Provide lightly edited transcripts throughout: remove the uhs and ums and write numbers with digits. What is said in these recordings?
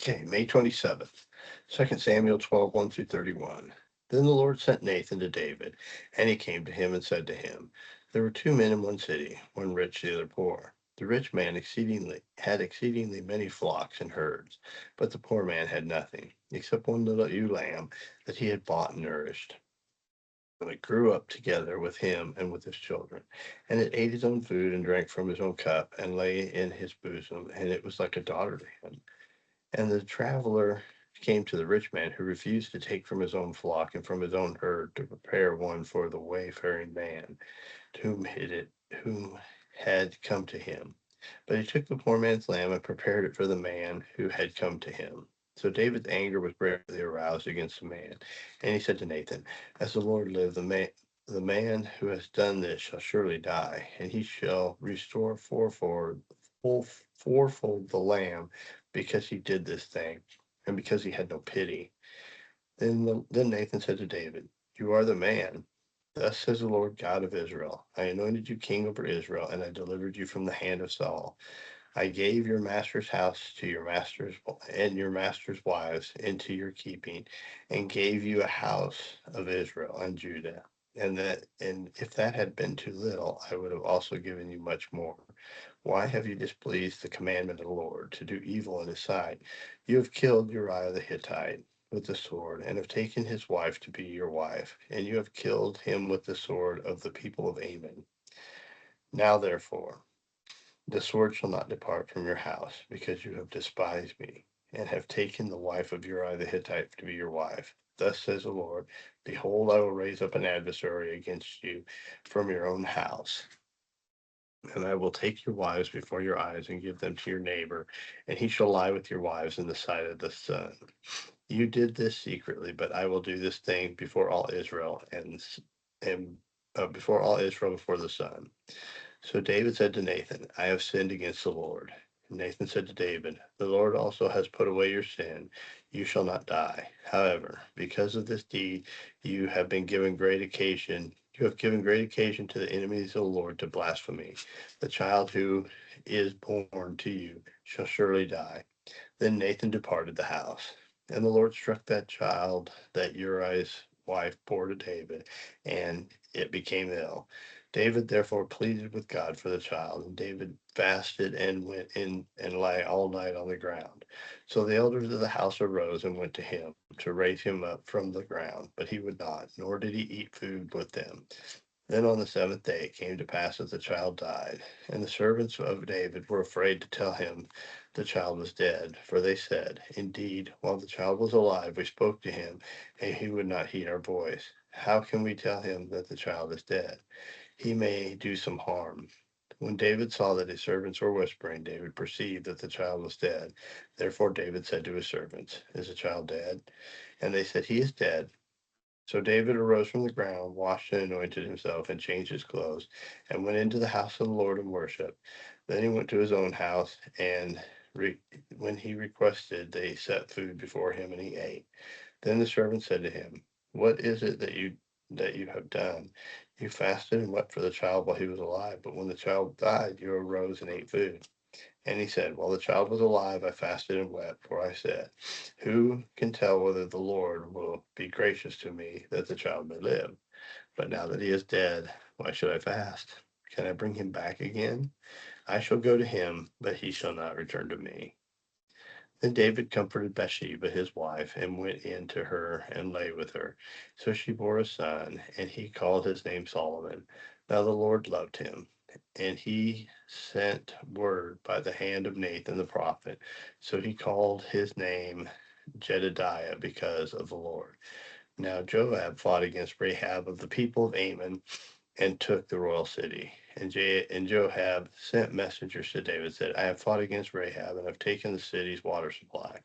Okay, May 27th, 2 Samuel 12, 1 through 31. Then the Lord sent Nathan to David, and he came to him and said to him, there were two men in one city, one rich, the other poor. The rich man had exceedingly many flocks and herds, but the poor man had nothing, except one little ewe lamb that he had bought and nourished. And it grew up together with him and with his children. And it ate his own food and drank from his own cup and lay in his bosom, and it was like a daughter to him. And the traveler came to the rich man, who refused to take from his own flock and from his own herd to prepare one for the wayfaring man to whom had come to him. But he took the poor man's lamb and prepared it for the man who had come to him. So David's anger was greatly aroused against the man, and he said to Nathan, as the Lord lives, the man who has done this shall surely die, and he shall restore fourfold the lamb, because he did this thing, and because he had no pity. Then Nathan said to David, you are the man. Thus says the Lord God of Israel, I anointed you king over Israel, and I delivered you from the hand of Saul. I gave your master's house to your masters and your master's wives into your keeping, and gave you a house of Israel and Judah. And if that had been too little, I would have also given you much more. Why have you displeased the commandment of the Lord to do evil in his sight? You have killed Uriah the Hittite with the sword, and have taken his wife to be your wife, and you have killed him with the sword of the people of Ammon. Now therefore, the sword shall not depart from your house, because you have despised me, and have taken the wife of Uriah the Hittite to be your wife. Thus says the Lord, behold, I will raise up an adversary against you from your own house, and I will take your wives before your eyes and give them to your neighbor, and he shall lie with your wives in the sight of the sun. You did this secretly, but I will do this thing before all Israel and before all Israel before the sun. So David said to Nathan, I have sinned against the Lord. And Nathan said to David, the Lord also has put away your sin. You shall not die. However, because of this deed, you have been given great occasion. You have given great occasion to the enemies of the Lord to blasphemy. The child who is born to you shall surely die. Then Nathan departed the house. And the Lord struck that child that Uriah's wife bore to David, and it became ill. David therefore pleaded with God for the child, and David fasted and went in and lay all night on the ground. So the elders of the house arose and went to him to raise him up from the ground, but he would not, nor did he eat food with them. Then on the seventh day it came to pass that the child died, and the servants of David were afraid to tell him the child was dead, for they said, indeed, while the child was alive, we spoke to him, and he would not heed our voice. How can we tell him that the child is dead? He may do some harm. When David saw that his servants were whispering, David perceived that the child was dead. Therefore David said to his servants, is the child dead? And they said, he is dead. So David arose from the ground, washed and anointed himself, and changed his clothes, and went into the house of the Lord and worshiped. Then he went to his own house, and re- when he requested, they set food before him, and he ate. Then the servant said to him, what is it that you have done? You fasted and wept for the child while he was alive, but when the child died, you arose and ate food. And he said, while the child was alive, I fasted and wept, for I said, who can tell whether the Lord will be gracious to me that the child may live? But now that he is dead, why should I fast? Can I bring him back again? I shall go to him, but he shall not return to me. Then David comforted Bathsheba his wife, and went in to her and lay with her. So she bore a son, and he called his name Solomon. Now the Lord loved him, and he sent word by the hand of Nathan the prophet. So he called his name Jedediah, because of the Lord. Now Joab fought against Rahab of the people of Ammon, and took the royal city. And Joab sent messengers to David, said, I have fought against Rahab, and have taken the city's water supply.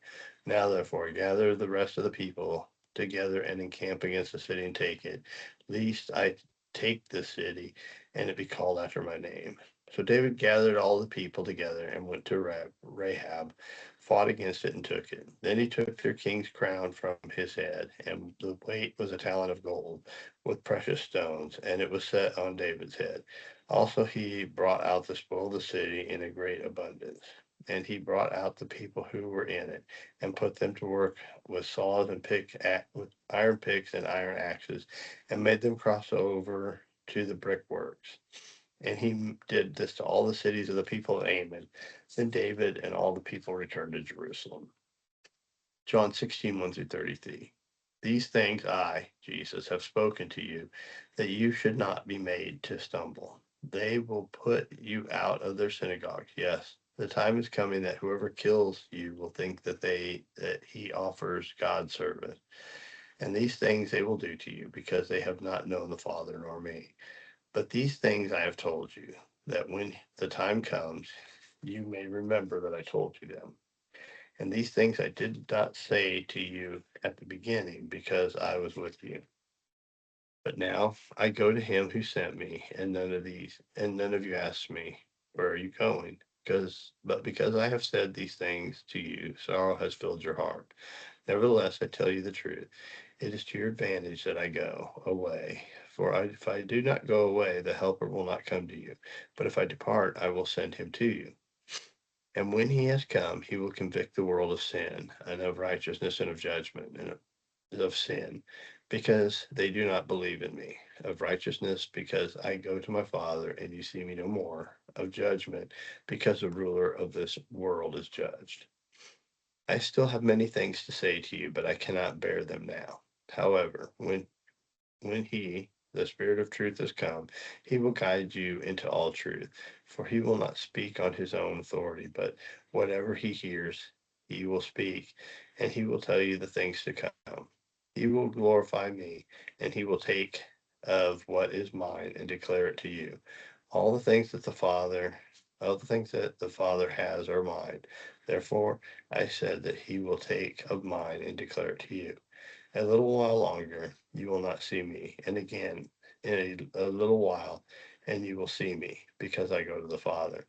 Now therefore gather the rest of the people together, and encamp against the city, and take it, lest I take the city, and it be called after my name. So David gathered all the people together, and went to Rahab, fought against it, and took it. Then he took their king's crown from his head, and the weight was a talent of gold with precious stones, and it was set on David's head. Also he brought out the spoil of the city in a great abundance. and he brought out the people who were in it, and put them to work with saws and with iron picks and iron axes, and made them cross over to the brickworks. And he did this to all the cities of the people of Ammon. Then David and all the people returned to Jerusalem. John 16, 1 through 33. These things I, Jesus, have spoken to you, that you should not be made to stumble. They will put you out of their synagogues. Yes, the time is coming that whoever kills you will think that he offers God service. And these things they will do to you, because they have not known the Father nor me. But these things I have told you, that when the time comes, you may remember that I told you them. And these things I did not say to you at the beginning, because I was with you. But now I go to him who sent me, and none of you ask me, where are you going? Because I have said these things to you, sorrow has filled your heart. Nevertheless, I tell you the truth. It is to your advantage that I go away. If I do not go away, the Helper will not come to you. But if I depart, I will send him to you. And when he has come, he will convict the world of sin, and of righteousness, and of judgment, and of sin, because they do not believe in me. Of righteousness, because I go to my Father, and you see me no more. Of judgment, because the ruler of this world is judged. I still have many things to say to you, but I cannot bear them now. However, when he, the Spirit of truth, has come, he will guide you into all truth. For he will not speak on his own authority, but whatever he hears, he will speak, and he will tell you the things to come. He will glorify me, and he will take of what is mine and declare it to you. All the things that the Father, all the things that the Father has are mine. Therefore, I said that he will take of mine and declare it to you. A little while longer, you will not see me, and again in a little while, and you will see me, because I go to the Father.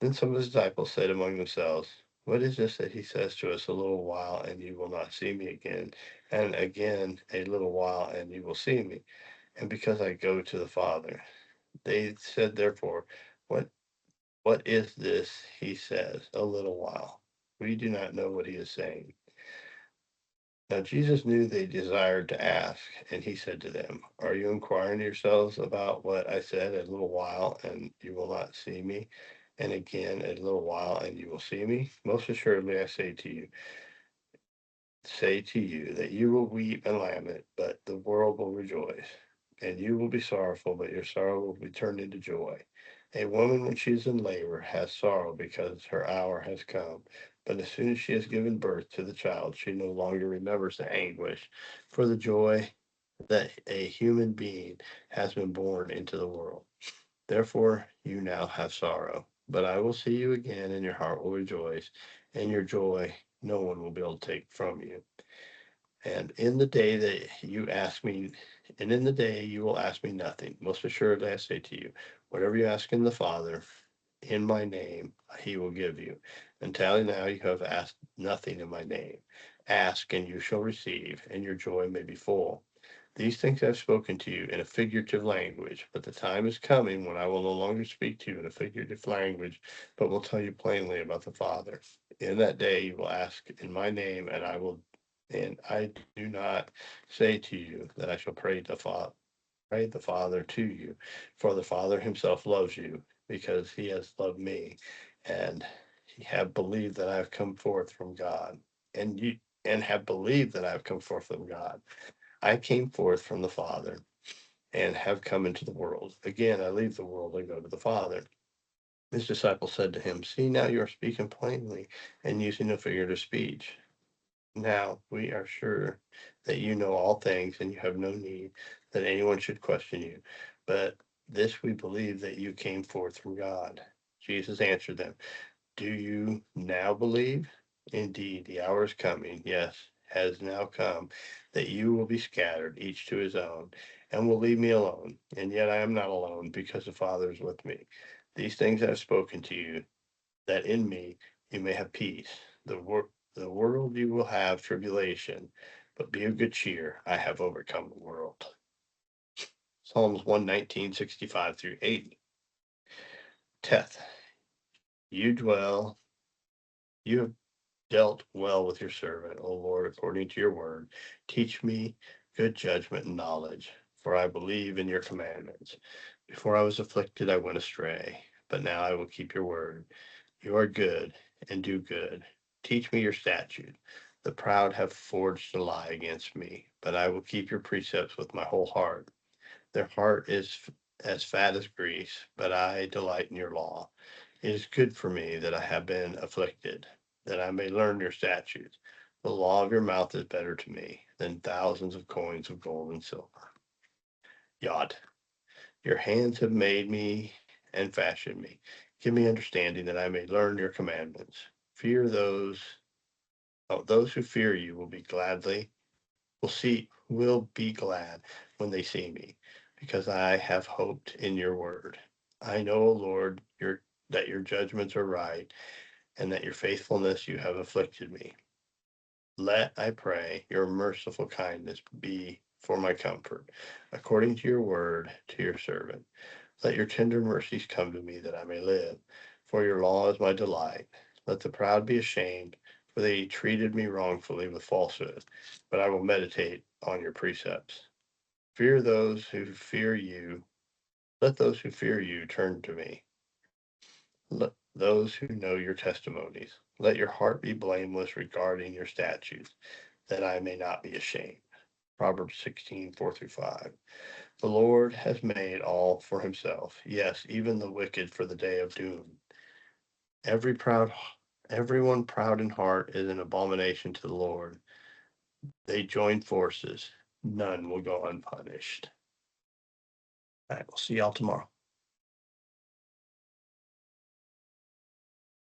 Then some of his disciples said among themselves, what is this that he says to us, a little while, and you will not see me again, and again a little while, and you will see me, and because I go to the Father? They said therefore, what what is this he says, a little while? We do not know what he is saying. Now Jesus knew they desired to ask, and he said to them, are you inquiring yourselves about what I said, a little while, and you will not see me, and again a little while, and you will see me? Most assuredly I say to you that you will weep and lament, but the world will rejoice. And you will be sorrowful, but your sorrow will be turned into joy. A woman, when she is in labor, has sorrow because her hour has come. But as soon as she has given birth to the child, she no longer remembers the anguish for the joy that a human being has been born into the world. Therefore, you now have sorrow, but I will see you again, and your heart will rejoice, and your joy no one will be able to take from you. And in the day that you ask me, and in the day you will ask me nothing. Most assuredly, I say to you, whatever you ask in the Father, in my name, he will give you. Until now, you have asked nothing in my name. Ask, and you shall receive, and your joy may be full. These things I have spoken to you in a figurative language, but the time is coming when I will no longer speak to you in a figurative language, but will tell you plainly about the Father. In that day you will ask in my name, and I do not say to you that I shall pray the Father to you, for the Father himself loves you, because he has loved me, and he have believed that I have come forth from God, and you and have believed that I have come forth from God. I came forth from the Father and have come into the world. Again, I leave the world and go to the Father. His disciples said to him, see, now you are speaking plainly and using a figurative speech. Now we are sure that you know all things, and you have no need that anyone should question you. But this we believe, that you came forth from God. Jesus answered them, do you now believe? Indeed, the hour is coming, yes, has now come, that you will be scattered, each to his own, and will leave me alone. And yet I am not alone, because the Father is with me. These things I have spoken to you, that in me you may have peace. The world you will have tribulation, but be of good cheer. I have overcome the world. Psalms 119, 65 through 80. Teth, you dwell You have dealt well with your servant, O Lord, according to your word. Teach me good judgment and knowledge, for I believe in your commandments. Before I was afflicted, I went astray, but now I will keep your word. You are good and do good. Teach me your statute. The proud have forged a lie against me, but I will keep your precepts with my whole heart. Their heart is as fat as grease, but I delight in your law. It is good for me that I have been afflicted, that I may learn your statutes. The law of your mouth is better to me than thousands of coins of gold and silver. Yod, your hands have made me and fashioned me. Give me understanding that I may learn your commandments. Fear those who fear you will be glad when they see me, because I have hoped in your word. I know, O Lord, that your judgments are right, and that your faithfulness you have afflicted me. Let, I pray, your merciful kindness be for my comfort, according to your word to your servant. Let your tender mercies come to me that I may live, for your law is my delight. Let the proud be ashamed, for they treated me wrongfully with falsehood, but I will meditate on your precepts. Fear those who fear you. Let those who fear you turn to me. Let those who know your testimonies. Let your heart be blameless regarding your statutes, that I may not be ashamed. Proverbs 16:4 through 5. The Lord has made all for himself, yes, even the wicked for the day of doom. Every proud Everyone proud in heart is an abomination to the Lord. They join forces. None will go unpunished. All right, we'll see y'all tomorrow.